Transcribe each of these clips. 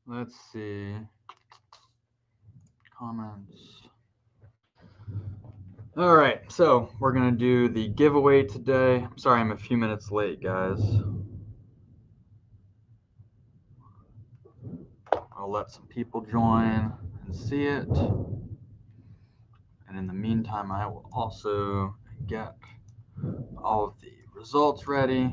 Let's see. Comments. All right, so we're gonna do the giveaway today. I'm sorry I'm a few minutes late, guys. I'll let some people join and see it. And in the meantime, I will also get all of the results ready.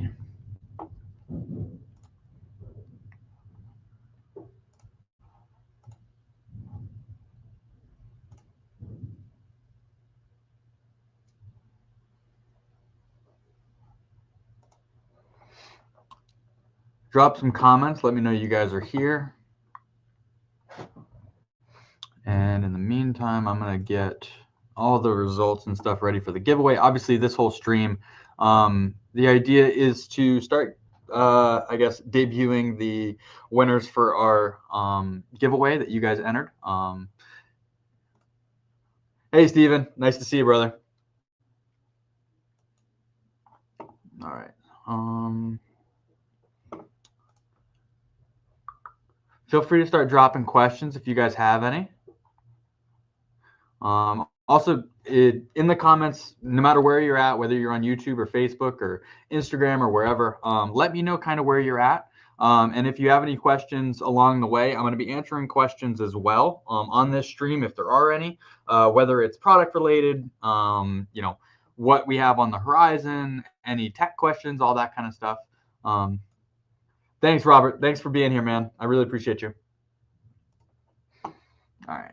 Drop some comments. Let me know you guys are here. And in the meantime, I'm going to get all the results and stuff ready for the giveaway. Obviously, this whole stream, the idea is to start, I guess, debuting the winners for our giveaway that you guys entered. Hey, Steven. Nice to see you, brother. All right. Feel free to start dropping questions if you guys have any. Also, in the comments, no matter where you're at, whether you're on YouTube or Facebook or Instagram or wherever, let me know kind of where you're at. And if you have any questions along the way, I'm going to be answering questions as well on this stream if there are any, whether it's product related, what we have on the horizon, any tech questions, all that kind of stuff. Thanks, Robert. Thanks for being here, man. I really appreciate you. All right.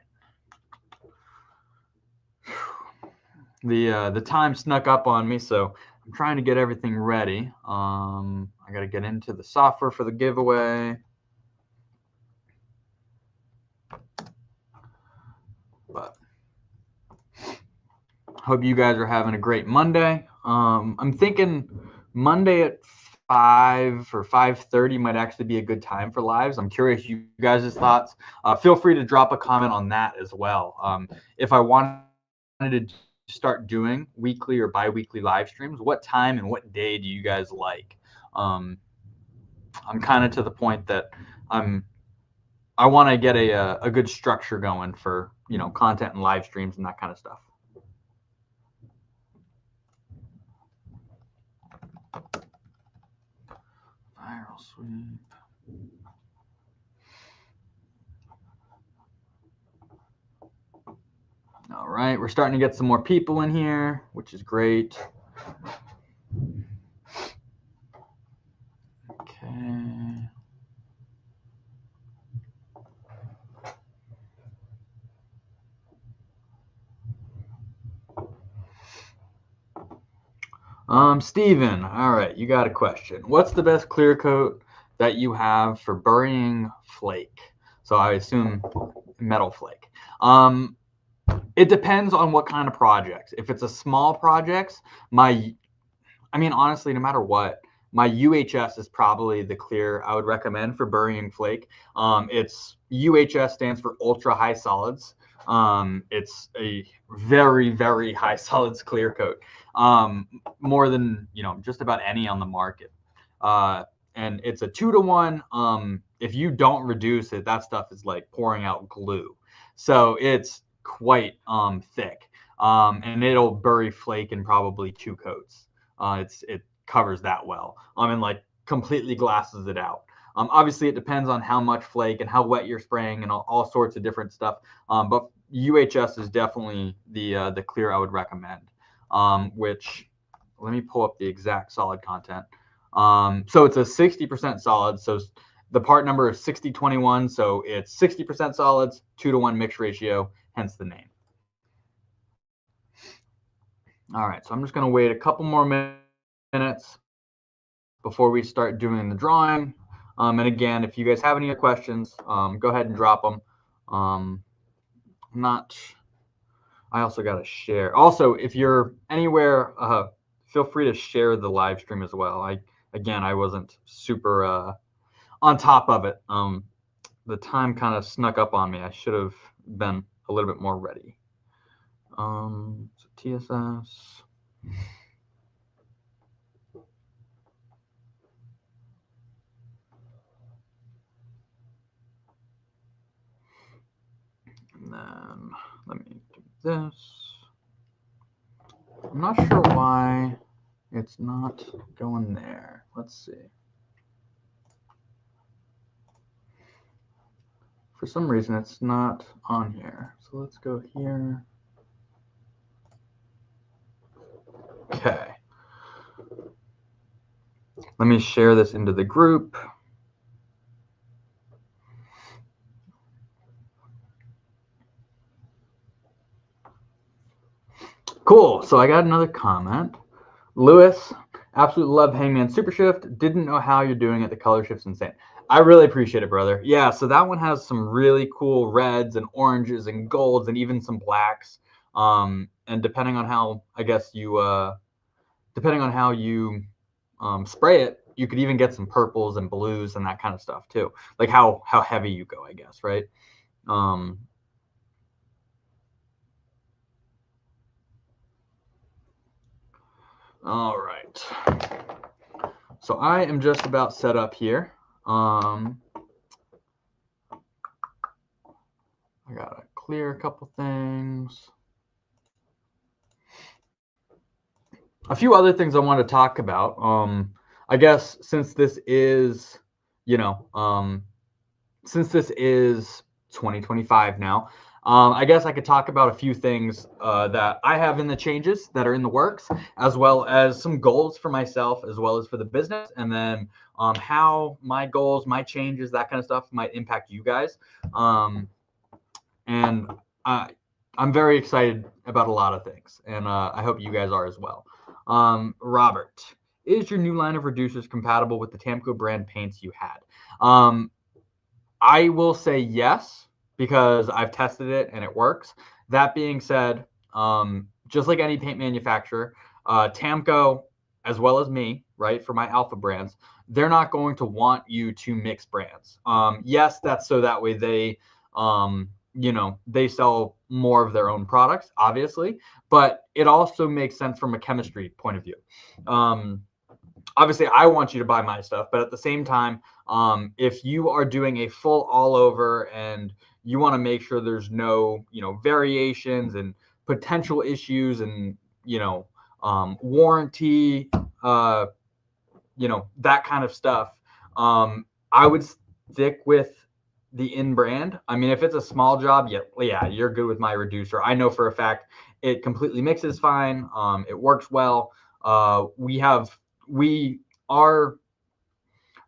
The time snuck up on me, so I'm trying to get everything ready. I got to get into the software for the giveaway. But hope you guys are having a great Monday. I'm thinking Monday at 5 or 5:30 might actually be a good time for lives. I'm curious you guys' thoughts. Feel free to drop a comment on that as well. If I wanted to start doing weekly or bi-weekly live streams, what time and what day do you guys like? I'm kind of to the point that I want to get a good structure going for content and live streams and that kind of stuff. Viral sweep. All right, we're starting to get some more people in here, which is great. Okay. Steven, all right, you got a question. What's the best clear coat that you have for burying flake? So I assume metal flake. It depends on what kind of projects. If it's a small projects, honestly, no matter what, my UHS is probably the clear I would recommend for burying flake. It's UHS stands for ultra high solids. It's a very, very high solids clear coat, more than just about any on the market. And it's a 2-to-1. If you don't reduce it, that stuff is like pouring out glue. So it's quite thick, and it'll bury flake in probably 2 coats. It covers that well, and like completely glasses it out. Obviously, it depends on how much flake and how wet you're spraying and all sorts of different stuff. But UHS is definitely the clear I would recommend. Which, let me pull up the exact solid content. So it's a 60% solid. So the part number is 6021. So it's 60% solids, 2-to-1 mix ratio, hence the name. All right, so I'm just going to wait a couple more minutes before we start doing the drawing. And again, if you guys have any questions, go ahead and drop them. I also got to share. Also, if you're anywhere, feel free to share the live stream as well. I wasn't super on top of it. The time kind of snuck up on me. I should have been a little bit more ready. So TSS. And then let me do this. I'm not sure why it's not going there. Let's see. For some reason, it's not on here. So let's go here. Okay. Let me share this into the group. Cool. So I got another comment. Lewis, absolutely love Hangman Super Shift. Didn't know how you're doing it. The color shift's insane. I really appreciate it, brother. Yeah, so that one has some really cool reds and oranges and golds and even some blacks. And depending on how, I guess you, depending on how you spray it, you could even get some purples and blues and that kind of stuff too. Like how heavy you go, I guess, right? All right. So I am just about set up here. I gotta clear a couple things. A few other things I want to talk about. I guess since this is, since this is 2025 now, I guess I could talk about a few things that I have in the changes that are in the works, as well as some goals for myself, as well as for the business, and then how my goals, my changes, that kind of stuff might impact you guys. And I'm very excited about a lot of things, and I hope you guys are as well. Robert, is your new line of reducers compatible with the Tamco brand paints you had? I will say yes, because I've tested it and it works. That being said, just like any paint manufacturer, Tamco, as well as me, right, for my alpha brands, they're not going to want you to mix brands. Yes, that's so that way they, they sell more of their own products, obviously, but it also makes sense from a chemistry point of view. Obviously, I want you to buy my stuff, but at the same time, if you are doing a full all over and you want to make sure there's no, variations and potential issues and, warranty, that kind of stuff, I would stick with the in brand. I mean, if it's a small job, yeah, you're good with my reducer. I know for a fact it completely mixes fine. It works well.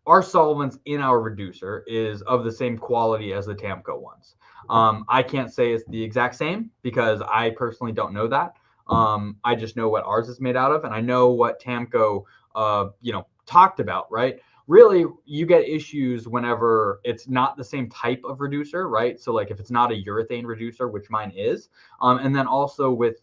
Our solvents in our reducer is of the same quality as the Tamco ones. I can't say it's the exact same because I personally don't know that. I just know what ours is made out of, and I know what Tamco, talked about, right? Really, you get issues whenever it's not the same type of reducer, right? So like if it's not a urethane reducer, which mine is, and then also with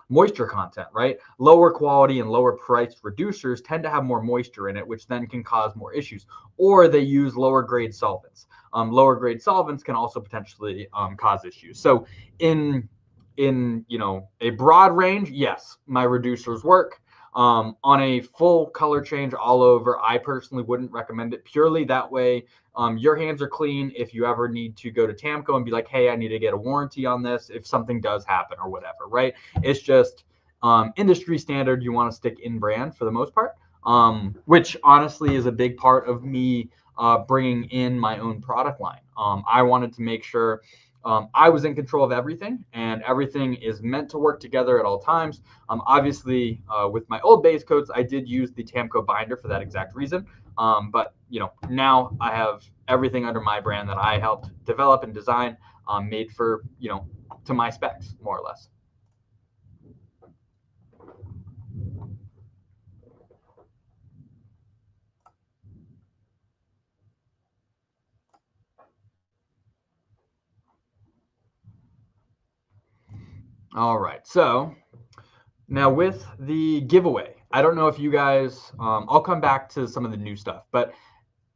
moisture content, right? Lower quality and lower priced reducers tend to have more moisture in it, which then can cause more issues. Or they use lower grade solvents. Lower grade solvents can also potentially cause issues. So in a broad range, yes, my reducers work. On a full color change all over, I personally wouldn't recommend it purely that way. Your hands are clean if you ever need to go to Tamco and be like, hey, I need to get a warranty on this if something does happen or whatever, right? It's just industry standard. You want to stick in brand for the most part, which honestly is a big part of me bringing in my own product line. I wanted to make sure I was in control of everything, and everything is meant to work together at all times. Obviously, with my old base coats, I did use the Tamco binder for that exact reason. But now I have everything under my brand that I helped develop and design, made for to my specs, more or less. All right, so now with the giveaway, I don't know if you guys, I'll come back to some of the new stuff, but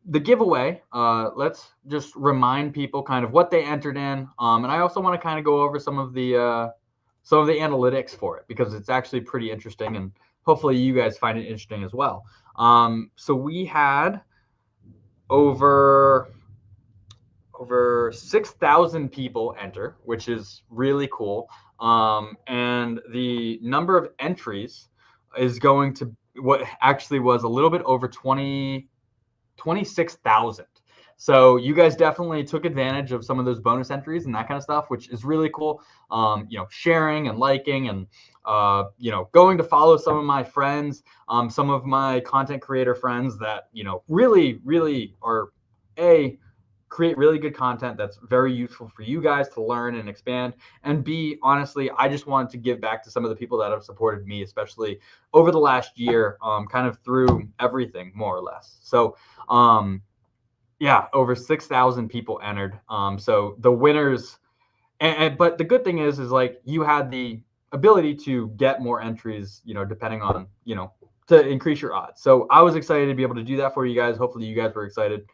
the giveaway, let's just remind people kind of what they entered in, and I also want to kind of go over some of the analytics for it because it's actually pretty interesting, and hopefully you guys find it interesting as well. So we had over over 6,000 people enter, which is really cool. And the number of entries is going to what actually was a little bit over 26,000. So you guys definitely took advantage of some of those bonus entries and that kind of stuff, which is really cool. Sharing and liking and, going to follow some of my friends, some of my content creator friends that, really, really are create really good content that's very useful for you guys to learn and expand. And B, honestly, I just wanted to give back to some of the people that have supported me, especially over the last year, kind of through everything, more or less. So, over 6,000 people entered. So the winners, but the good thing is like you had the ability to get more entries, depending on, to increase your odds. So I was excited to be able to do that for you guys. Hopefully you guys were excited.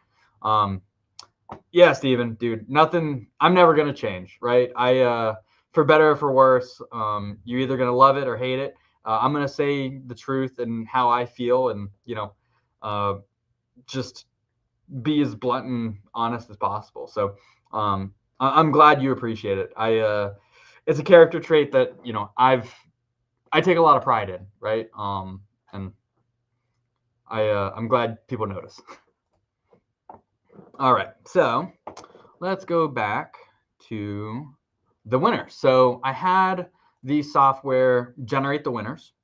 Yeah, Steven, dude, nothing, I'm never going to change, right? For better or for worse, you're either going to love it or hate it. I'm going to say the truth and how I feel and, just be as blunt and honest as possible. So I'm glad you appreciate it. It's a character trait that, I take a lot of pride in, right? And I'm glad people notice. All right, so let's go back to the winners. So I had the software generate the winners.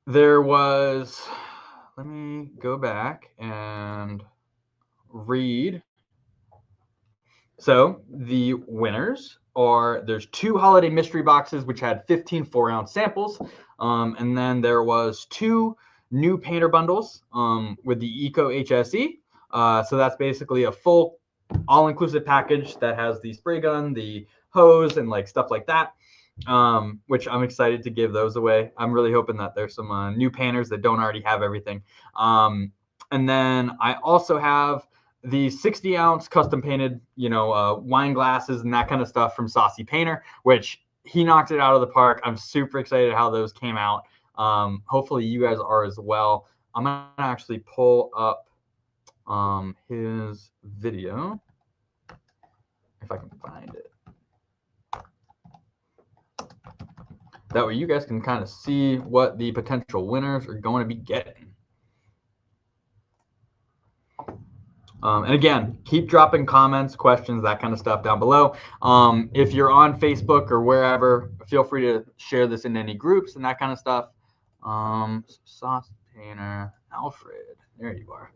There was, let me go back and read. So the winners are, there's 2 holiday mystery boxes, which had 15 4-ounce samples. And then there was 2 new painter bundles with the Eco HSE. So that's basically a full all-inclusive package that has the spray gun, the hose, and like stuff like that, which I'm excited to give those away. I'm really hoping that there's some new painters that don't already have everything. And then I also have the 60-ounce custom painted, wine glasses and that kind of stuff from Saucy Painter, which he knocked it out of the park. I'm super excited how those came out. Hopefully you guys are as well. I'm gonna actually pull up his video if I can find it. That way you guys can kind of see what the potential winners are going to be getting. And again, keep dropping comments, questions, that kind of stuff down below. If you're on Facebook or wherever, feel free to share this in any groups and that kind of stuff. Sauce Painter Alfred, there you are.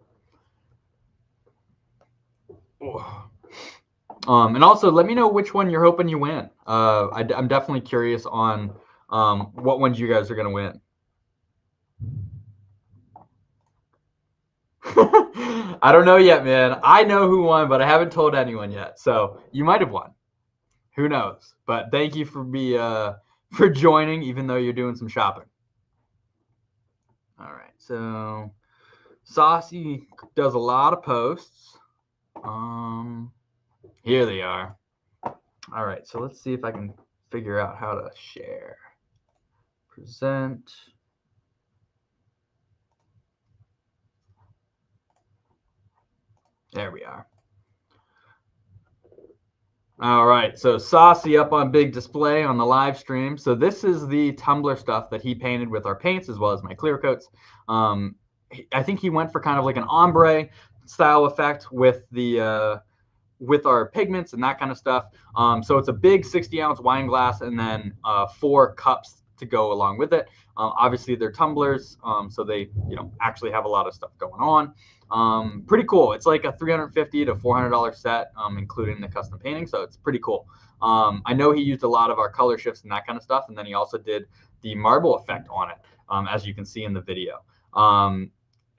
And also let me know which one you're hoping you win. I'm definitely curious on what ones you guys are going to win. I don't know yet, man. I know who won, but I haven't told anyone yet. So you might have won. Who knows? But thank you for joining, even though you're doing some shopping. All right. So Saucy does a lot of posts. Here they are. All right. So let's see if I can figure out how to share. Present. There we are. All right, so Saucy up on big display on the live stream. So this is the tumbler stuff that he painted with our paints as well as my clear coats. I think he went for kind of like an ombre style effect with the with our pigments and that kind of stuff. So it's a big 60-ounce wine glass and then 4 cups to go along with it. Obviously they're tumblers, so they actually have a lot of stuff going on. Pretty cool. It's like a $350 to $400 set, including the custom painting, so it's pretty cool. I know he used a lot of our color shifts and that kind of stuff, and then he also did the marble effect on it, as you can see in the video.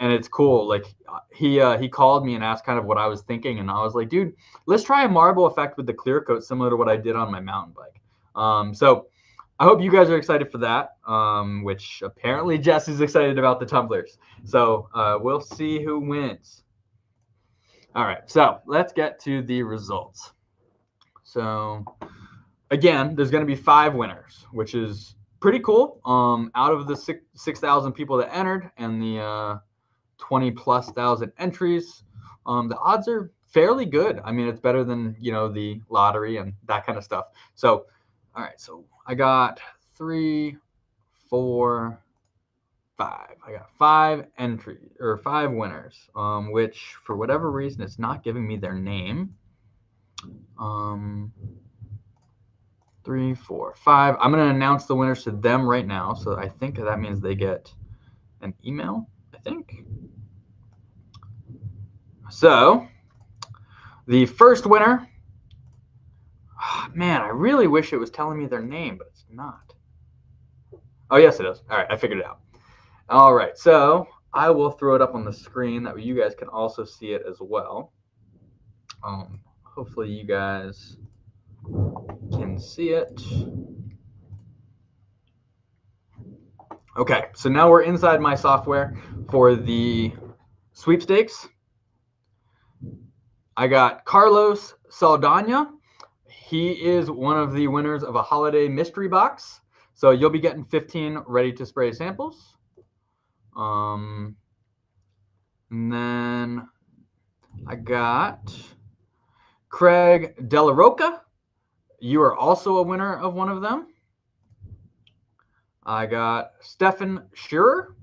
And it's cool. Like he called me and asked kind of what I was thinking, and I was like, dude, let's try a marble effect with the clear coat, similar to what I did on my mountain bike. So I hope you guys are excited for that, which apparently Jess is excited about the tumblers. So we'll see who wins. All right, so let's get to the results. So again, there's going to be 5 winners, which is pretty cool. Out of the 6,000 people that entered and the 20+ thousand entries, the odds are fairly good. I mean, it's better than, you know, the lottery and that kind of stuff. So, all right. So I got 3, 4, 5. I got 5 entries or 5 winners, which for whatever reason, it's not giving me their name. 3, 4, 5. I'm going to announce the winners to them right now. So I think that means they get an email, I think. So the first winner, oh, man, I really wish it was telling me their name, but it's not. Oh, yes, it is. All right, I figured it out. All right, so I will throw it up on the screen. That way you guys can also see it as well. Hopefully you guys can see it. Okay, so now we're inside my software for the sweepstakes. I got Carlos Saldana. He is one of the winners of a holiday mystery box. So you'll be getting 15 ready to spray samples. And then I got Craig Della Roca. You are also a winner of one of them. I got Stefan Schurer,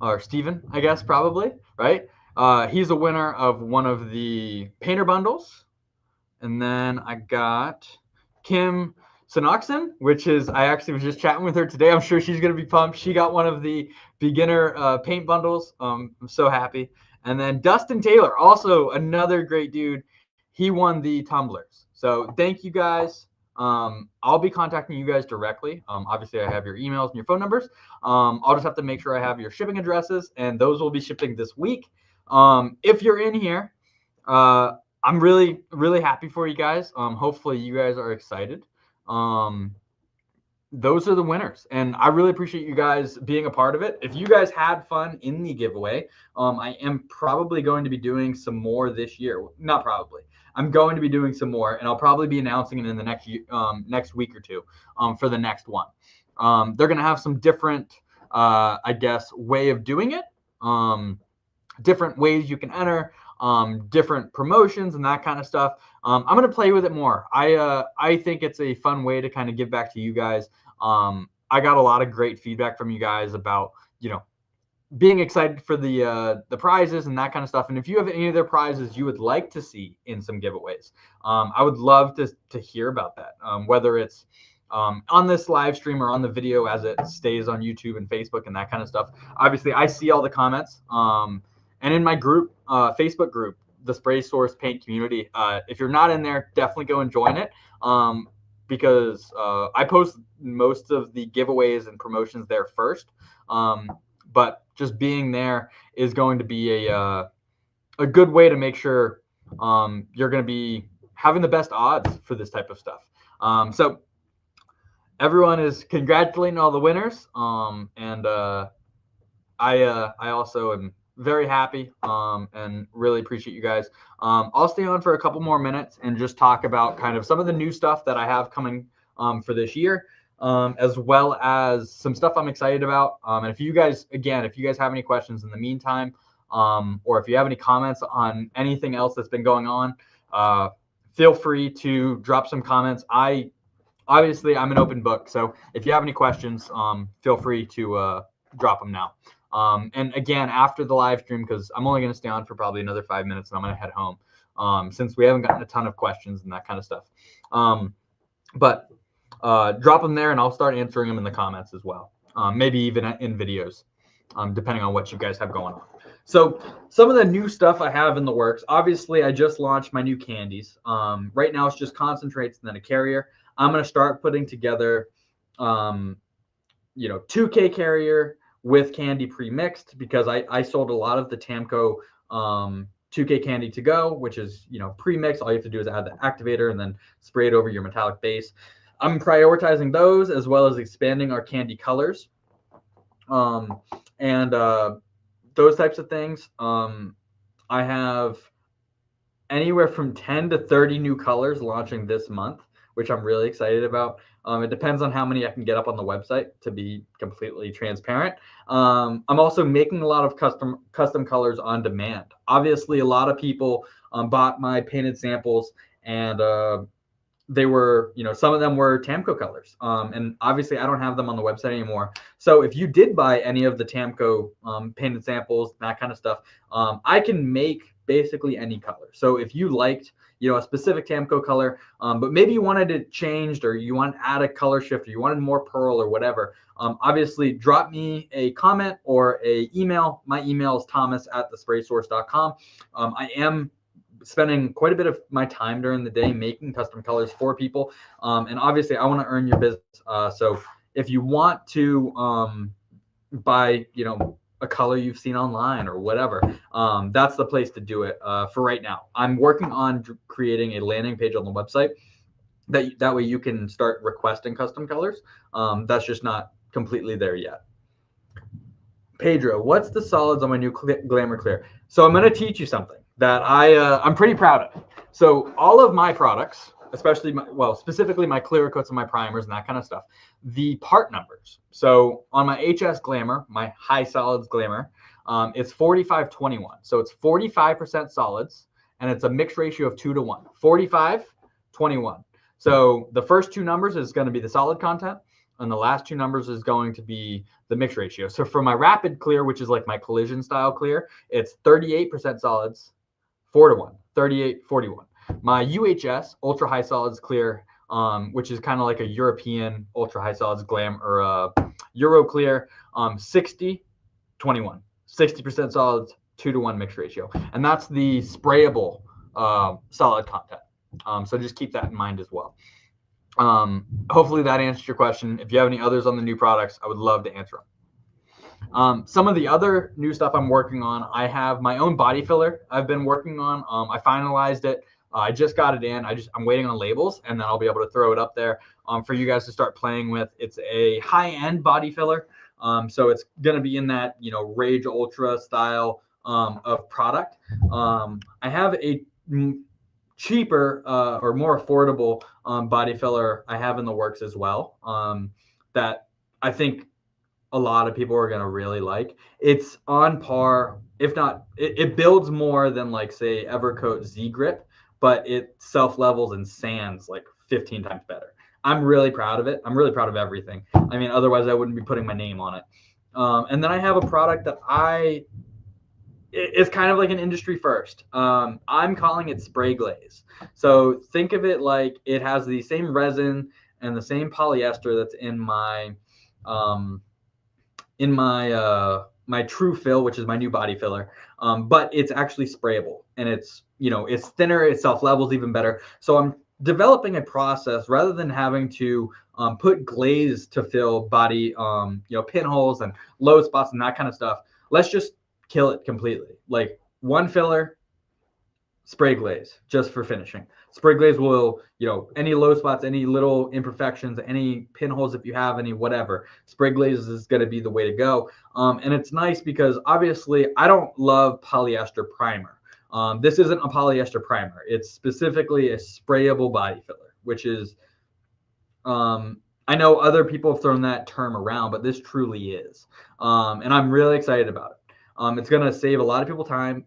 or Steven, I guess, probably, right? He's a winner of one of the painter bundles. And then I got Kim Sonoxen, which is, I actually was just chatting with her today. I'm sure she's going to be pumped. She got one of the beginner paint bundles. I'm so happy. And then Dustin Taylor, also another great dude. He won the tumblers. So thank you guys. I'll be contacting you guys directly. Obviously, I have your emails and your phone numbers. I'll just have to make sure I have your shipping addresses, and those will be shipping this week. If you're in here, I'm really, really happy for you guys. Hopefully, you guys are excited. Those are the winners, and I really appreciate you guys being a part of it. If you guys had fun in the giveaway, I am probably going to be doing some more this year. Not probably. I'm going to be doing some more, and I'll probably be announcing it in the next week or two for the next one. They're going to have some different, I guess, way of doing it, different ways you can enter, different promotions and that kind of stuff. I'm going to play with it more. I think it's a fun way to kind of give back to you guys. I got a lot of great feedback from you guys about, you know, being excited for the prizes and that kind of stuff. And if you have any of their prizes you would like to see in some giveaways, I would love to hear about that, whether it's on this live stream or on the video as it stays on YouTube and Facebook and that kind of stuff. Obviously, I see all the comments. And in my group, Facebook group, the Spray Source Paint Community, if you're not in there, definitely go and join it, because I post most of the giveaways and promotions there first. But just being there is going to be a good way to make sure you're going to be having the best odds for this type of stuff. So everyone is congratulating all the winners, and I also am very happy and really appreciate you guys. I'll stay on for a couple more minutes and just talk about kind of some of the new stuff that I have coming for this year, as well as some stuff I'm excited about. And if you guys have any questions in the meantime, or if you have any comments on anything else that's been going on, feel free to drop some comments. Obviously, I'm an open book, so if you have any questions, feel free to drop them now. And again, after the live stream, because I'm only going to stay on for probably another 5 minutes and I'm going to head home, since we haven't gotten a ton of questions and that kind of stuff. But drop them there and I'll start answering them in the comments as well. Maybe even in videos, depending on what you guys have going on. So some of the new stuff I have in the works, obviously I just launched my new candies. Right now it's just concentrates and then a carrier. I'm going to start putting together, 2K carrier with candy pre-mixed, because I sold a lot of the Tamco 2K candy to go, which is, pre-mixed. All you have to do is add the activator and then spray it over your metallic base. I'm prioritizing those as well as expanding our candy colors, and those types of things. I have anywhere from 10 to 30 new colors launching this month, which I'm really excited about. It depends on how many I can get up on the website, to be completely transparent. I'm also making a lot of custom colors on demand. Obviously, a lot of people bought my painted samples, and they were, some of them were Tamco colors. And obviously I don't have them on the website anymore. So if you did buy any of the Tamco painted samples, that kind of stuff, I can make basically any color. So if you liked, a specific Tamco color, but maybe you wanted it changed, or you want to add a color shift, or you wanted more pearl or whatever, obviously drop me a comment or a email. My email is thomas@thespraysource.com. I am spending quite a bit of my time during the day making custom colors for people. And obviously I want to earn your business. So if you want to buy, a color you've seen online or whatever, that's the place to do it for right now. I'm working on creating a landing page on the website that way you can start requesting custom colors. That's just not completely there yet. Pedro, what's the solids on my new Glamour Clear? So I'm going to teach you something that I'm pretty proud of. So all of my products, especially specifically my clear coats and my primers and that kind of stuff, the part numbers. So on my HS Glamour, my high solids Glamour, it's 45-21. So it's 45% solids, and it's a mix ratio of 2-to-1. 45-21. So the first two numbers is going to be the solid content, and the last two numbers is going to be the mix ratio. So for my rapid clear, which is like my collision style clear, it's 38% solids, 4-to-1, 38-41. My UHS ultra high solids clear, which is kind of like a European ultra high solids glam or Euro clear, 60-21, 60% solids, 2-to-1 mix ratio, and that's the sprayable solid content. So just keep that in mind as well. Hopefully that answers your question. If you have any others on the new products, I would love to answer them. Some of the other new stuff I'm working on, I have my own body filler I've been working on. I finalized it. I just got it in. I'm waiting on labels, and then I'll be able to throw it up there for you guys to start playing with. It's a high-end body filler. So it's going to be in that, Rage Ultra style of product. I have a cheaper or more affordable body filler I have in the works as well, that I think a lot of people are going to really like. It's on par, if not, it builds more than like say Evercoat Z Grip, but it self levels and sands like 15 times better. I'm really proud of it. I'm really proud of everything. I mean, otherwise I wouldn't be putting my name on it. And then I have a product that it's kind of like an industry first. I'm calling it spray glaze. So think of it like it has the same resin and the same polyester that's in my my True Fill, which is my new body filler, but it's actually sprayable, and it's it's thinner, it self levels even better. So I'm developing a process rather than having to put glaze to fill body pinholes and low spots and that kind of stuff. Let's just kill it completely. Like one filler, spray glaze just for finishing. Spray glaze will, any low spots, any little imperfections, any pinholes if you have any, whatever. Spray glaze is going to be the way to go. And it's nice because obviously I don't love polyester primer. This isn't a polyester primer. It's specifically a sprayable body filler, which is, I know other people have thrown that term around, but this truly is. And I'm really excited about it. It's going to save a lot of people time.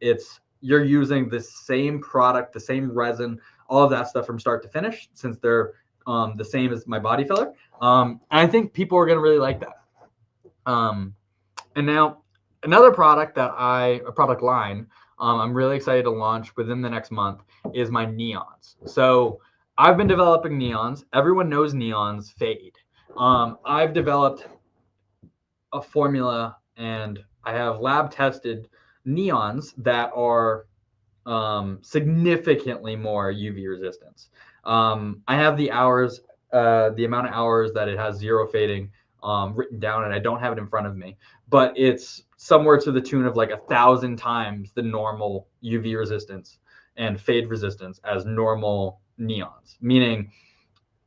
You're using the same product, the same resin, all of that stuff from start to finish, since they're the same as my body filler. And I think people are going to really like that. And now another product a product line I'm really excited to launch within the next month is my neons. So I've been developing neons. Everyone knows neons fade. I've developed a formula, and I have lab tested neons that are significantly more UV resistance. I have the hours, the amount of hours that it has zero fading written down, and I don't have it in front of me, but it's somewhere to the tune of like 1,000 times the normal UV resistance and fade resistance as normal neons, meaning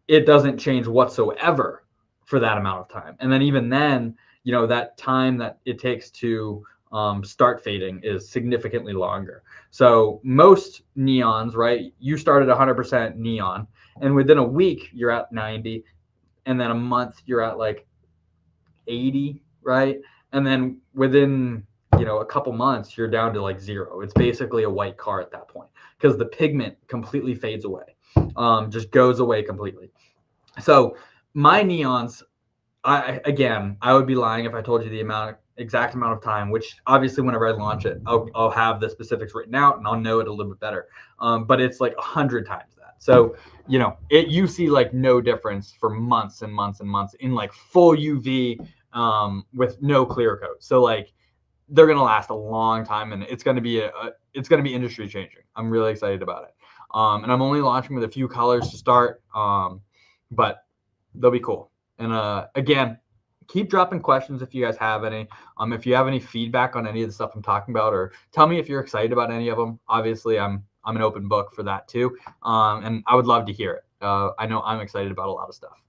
it doesn't change whatsoever for that amount of time. And then even then, that time that it takes to start fading is significantly longer. So most neons, right, you start at 100% neon, and within a week you're at 90, and then a month you're at like 80, right? And then within a couple months you're down to like 0. It's basically a white car at that point. because the pigment completely fades away, just goes away completely. So my neons, I would be lying if I told you the exact amount of time, which obviously whenever I launch it, I'll have the specifics written out and I'll know it a little bit better. But it's like 100 times that. So, you see like no difference for months and months and months in like full UV with no clear coat. So like they're going to last a long time, and it's going to be it's going to be industry changing. I'm really excited about it. And I'm only launching with a few colors to start. But they'll be cool. And again, keep dropping questions if you guys have any. If you have any feedback on any of the stuff I'm talking about, or tell me if you're excited about any of them. Obviously, I'm an open book for that too. And I would love to hear it. I know I'm excited about a lot of stuff.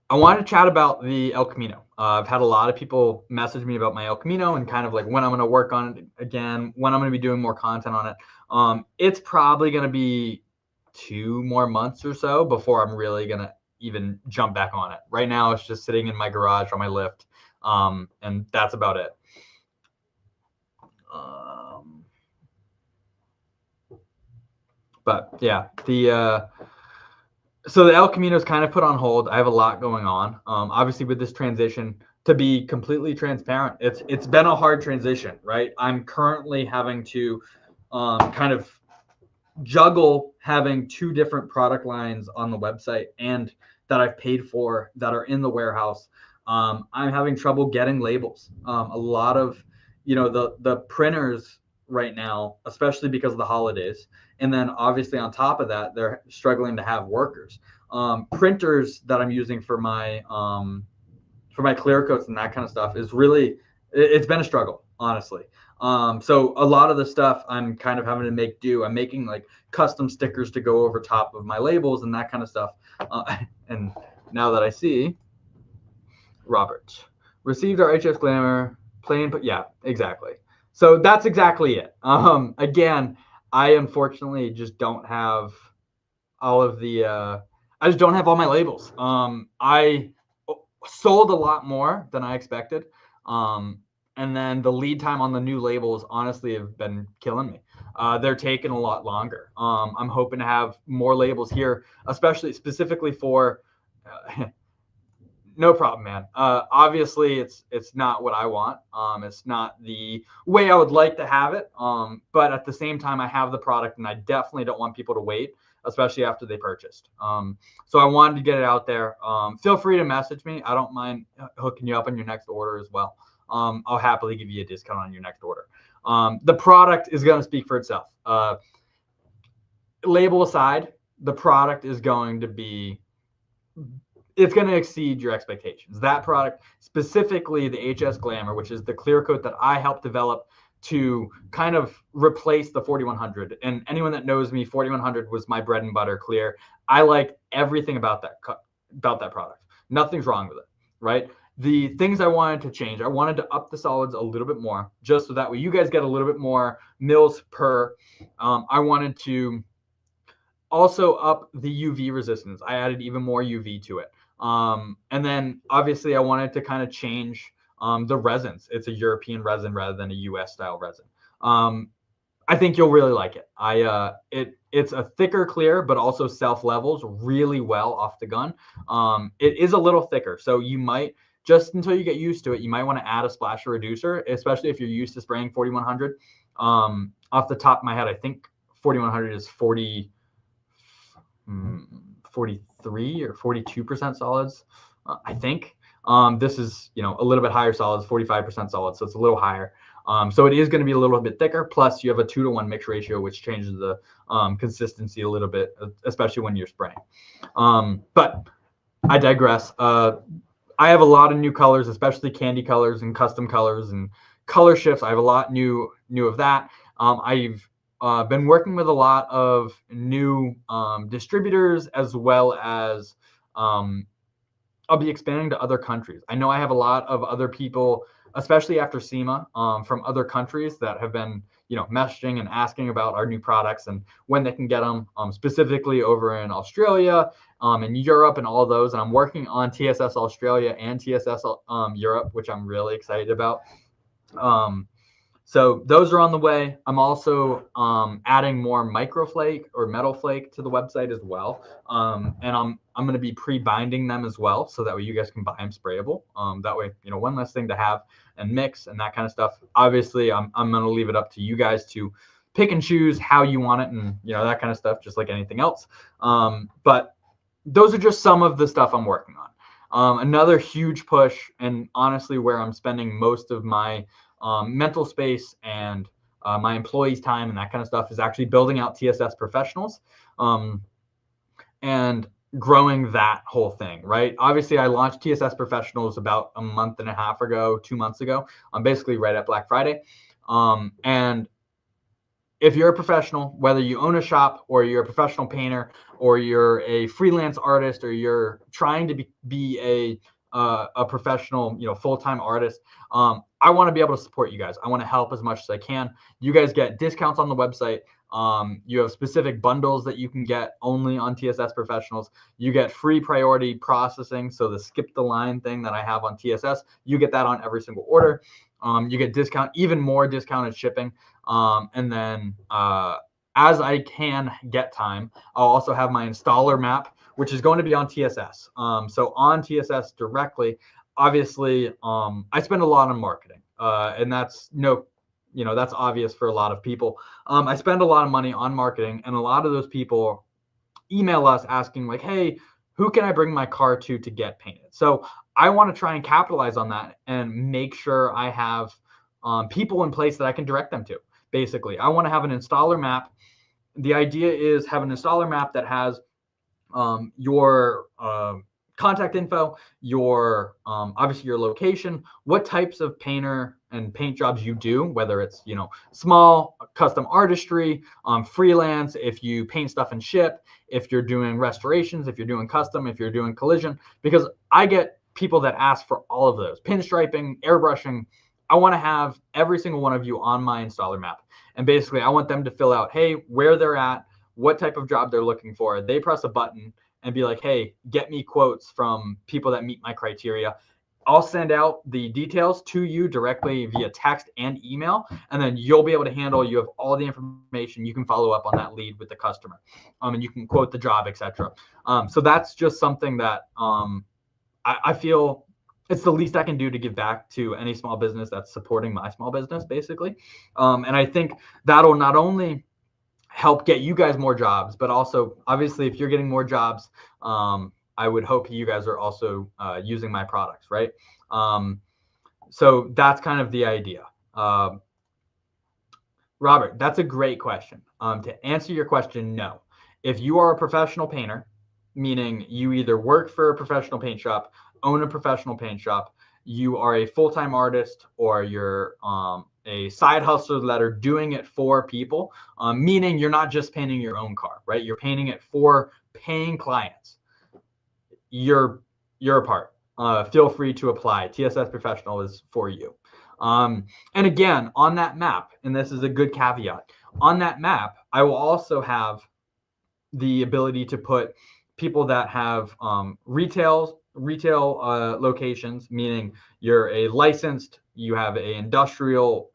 I wanted to chat about the El Camino. I've had a lot of people message me about my El Camino and kind of like when I'm going to work on it again, when I'm going to be doing more content on it. It's probably going to be 2 more months or so before I'm really going to even jump back on it. Right now, it's just sitting in my garage on my lift, and that's about it. But yeah, so the El Camino is kind of put on hold. I have a lot going on. Obviously, with this transition, to be completely transparent, it's been a hard transition, right? I'm currently having to kind of juggle having 2 different product lines on the website and that I've paid for that are in the warehouse. I'm having trouble getting labels. A lot of, the printers right now, especially because of the holidays. And then obviously on top of that, they're struggling to have workers. Printers that I'm using for my clear coats and that kind of stuff is really, it's been a struggle, honestly. So a lot of the stuff I'm kind of having to make do. I'm making like custom stickers to go over top of my labels and that kind of stuff. And now that I see Robert received our HS Glamour plain, but yeah, exactly. So that's exactly it. Again, I unfortunately just don't have all of the, I just don't have all my labels. I sold a lot more than I expected. And then the lead time on the new labels honestly have been killing me. They're taking a lot longer. I'm hoping to have more labels here, especially specifically for no problem, man. Obviously it's not what I want. It's not the way I would like to have it. But at the same time, I have the product and I definitely don't want people to wait, especially after they purchased. So I wanted to get it out there. Feel free to message me. I don't mind hooking you up on your next order as well. I'll happily give you a discount on your next order. The product is going to speak for itself. Label aside, the product is going to be, it's going to exceed your expectations. That product, specifically the HS Glamour, which is the clear coat that I helped develop to kind of replace the 4100. And anyone that knows me, 4100 was my bread and butter clear. I like everything about that product. Nothing's wrong with it, right? The things I wanted to change, I wanted to up the solids a little bit more, just so that way you guys get a little bit more mils per. I wanted to also up the UV resistance. I added even more UV to it. And then obviously I wanted to kind of change the resins. It's a European resin rather than a US style resin. I think you'll really like it. It's a thicker clear, but also self levels really well off the gun. It is a little thicker, so you might, just until you get used to it, you might want to add a splash of reducer, especially if you're used to spraying 4100. Off the top of my head, I think 4100 is 43 or 42% solids, I think. This is, a little bit higher solids, 45% solids, so it's a little higher. So it is going to be a little bit thicker. Plus, you have a 2-to-1 mix ratio, which changes the consistency a little bit, especially when you're spraying. But I digress. I have a lot of new colors, especially candy colors and custom colors and color shifts. I have a lot new of that. I've been working with a lot of new distributors, as well as I'll be expanding to other countries. I know I have a lot of other people, especially after SEMA, from other countries that have been, messaging and asking about our new products and when they can get them, specifically over in Australia, in Europe and all of those. And I'm working on TSS Australia and TSS Europe, which I'm really excited about. So those are on the way. I'm also adding more microflake or metal flake to the website as well, and I'm going to be pre-binding them as well, so that way you guys can buy them sprayable. That way, one less thing to have and mix and that kind of stuff. Obviously, I'm going to leave it up to you guys to pick and choose how you want it, and that kind of stuff, just like anything else. But those are just some of the stuff I'm working on. Another huge push, and honestly where I'm spending most of my mental space and my employees' time and that kind of stuff, is actually building out TSS Professionals and growing that whole thing, right? Obviously, I launched TSS Professionals about a month and a half ago, 2 months ago, basically right at Black Friday. And if you're a professional, whether you own a shop or you're a professional painter or you're a freelance artist or you're trying to be a professional, full-time artist, I want to be able to support you guys. I want to help as much as I can. You guys get discounts on the website. You have specific bundles that you can get only on TSS Professionals. You get free priority processing. So the skip the line thing that I have on TSS, you get that on every single order. You get even more discounted shipping. And then as I can get time, I'll also have my installer map, which is going to be on TSS. So on TSS directly, obviously, I spend a lot on marketing, and that's that's obvious for a lot of people. I spend a lot of money on marketing, and a lot of those people email us asking like, hey, who can I bring my car to get painted? So I want to try and capitalize on that and make sure I have people in place that I can direct them to. Basically, I want to have an installer map. The idea is have an installer map that has your contact info, your obviously your location, what types of painter and paint jobs you do, whether it's small custom artistry, freelance, if you paint stuff and ship, if you're doing restorations, if you're doing custom, if you're doing collision, because I get people that ask for all of those, pinstriping, airbrushing. I want to have every single one of you on my installer map, and basically I want them to fill out, hey, where they're at, what type of job they're looking for. They press a button and be like, hey, get me quotes from people that meet my criteria. I'll send out the details to you directly via text and email, and then you'll be able to handle. You have all the information. You can follow up on that lead with the customer, and you can quote the job, etc. So that's just something that I feel it's the least I can do to give back to any small business that's supporting my small business, basically. And I think that'll not only help get you guys more jobs, but also obviously if you're getting more jobs, I would hope you guys are also using my products, right? So that's kind of the idea. Robert, that's a great question. To answer your question, no. If you are a professional painter, meaning you either work for a professional paint shop, own a professional paint shop, you are a full-time artist, or you're a side hustler that are doing it for people, meaning you're not just painting your own car, right? You're painting it for paying clients. You're a part. Feel free to apply. TSS Professional is for you. And again, on that map, and this is a good caveat, on that map, I will also have the ability to put people that have retail locations, meaning you're a licensed, you have an industrial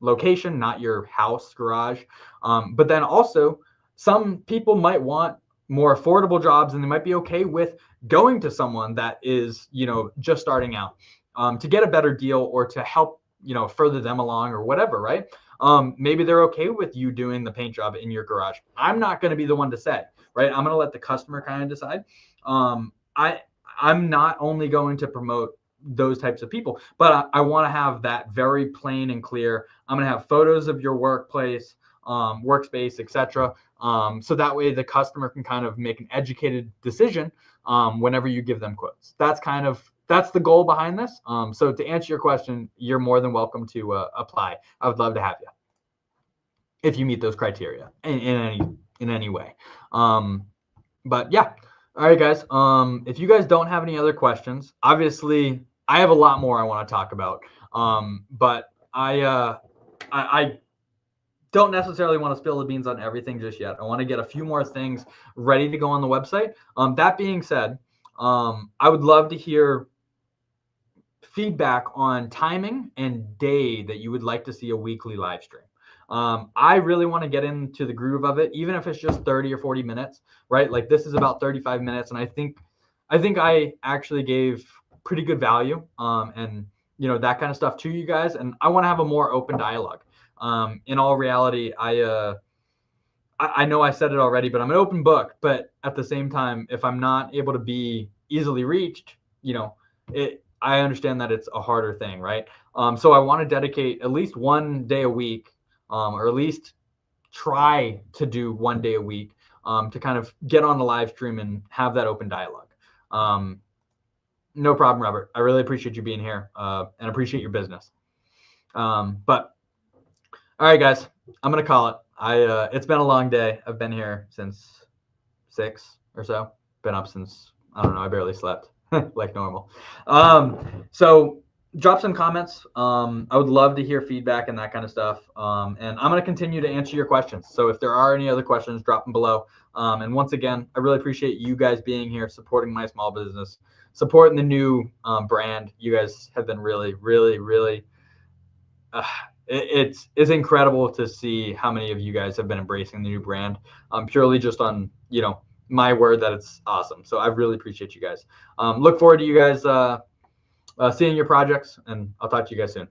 location, not your house garage. But then also some people might want more affordable jobs, and they might be okay with going to someone that is, just starting out to get a better deal or to help, further them along or whatever, right? Maybe they're okay with you doing the paint job in your garage. I'm not going to be the one to say, right? I'm going to let the customer kind of decide. I'm not only going to promote those types of people, but I want to have that very plain and clear. I'm going to have photos of your workplace, workspace, etc. So that way the customer can kind of make an educated decision whenever you give them quotes. That's the goal behind this. So to answer your question, you're more than welcome to apply. I would love to have you if you meet those criteria in any way. But yeah. All right, guys. If you guys don't have any other questions, obviously I have a lot more I want to talk about. But I don't necessarily want to spill the beans on everything just yet. I want to get a few more things ready to go on the website. That being said, I would love to hear feedback on timing and day that you would like to see a weekly live stream. I really want to get into the groove of it, even if it's just 30 or 40 minutes, right? Like this is about 35 minutes. And I think I actually gave pretty good value and that kind of stuff to you guys. And I want to have a more open dialogue. In all reality, I know I said it already, but I'm an open book. But at the same time, if I'm not able to be easily reached, I understand that it's a harder thing, right? So I want to dedicate at least one day a week, or at least try to do one day a week to kind of get on the live stream and have that open dialogue. No problem, Robert. I really appreciate you being here and appreciate your business. But all right, guys, I'm gonna call it. It's been a long day. I've been here since 6 or so. Been up since, I don't know, I barely slept like normal. So drop some comments. I would love to hear feedback and that kind of stuff. And I'm going to continue to answer your questions. So if there are any other questions, drop them below. And once again, I really appreciate you guys being here, supporting my small business, supporting the new brand. You guys have been really, really, really, it's incredible to see how many of you guys have been embracing the new brand, purely just on, my word that it's awesome. So I really appreciate you guys. Look forward to you guys seeing your projects, and I'll talk to you guys soon.